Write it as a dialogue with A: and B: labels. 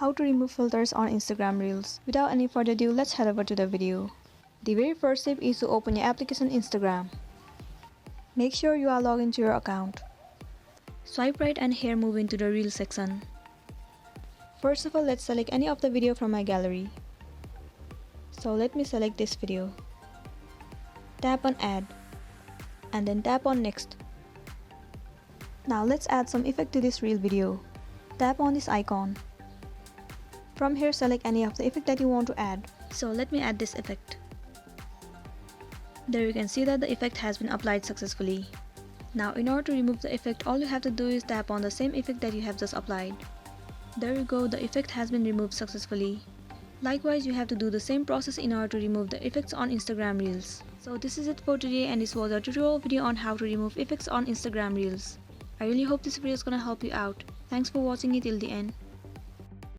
A: How to remove filters on Instagram Reels. Without any further ado, let's head over to the video. The very first step is to open your application Instagram. Make sure you are logged into your account. Swipe right and here move into the Reels section. First of all, let's select any of the video from my gallery. So let me select this video. Tap on Add and then tap on Next. Now let's add some effect to this reel video. Tap on this icon. From here, select any of the effect that you want to add. So let me add this effect. There you can see that the effect has been applied successfully. Now in order to remove the effect, all you have to do is tap on the same effect that you have just applied. There you go, the effect has been removed successfully. Likewise, you have to do the same process in order to remove the effects on Instagram Reels. So this is it for today, and this was a tutorial video on how to remove effects on Instagram Reels. I really hope this video is gonna help you out. Thanks for watching it till the end.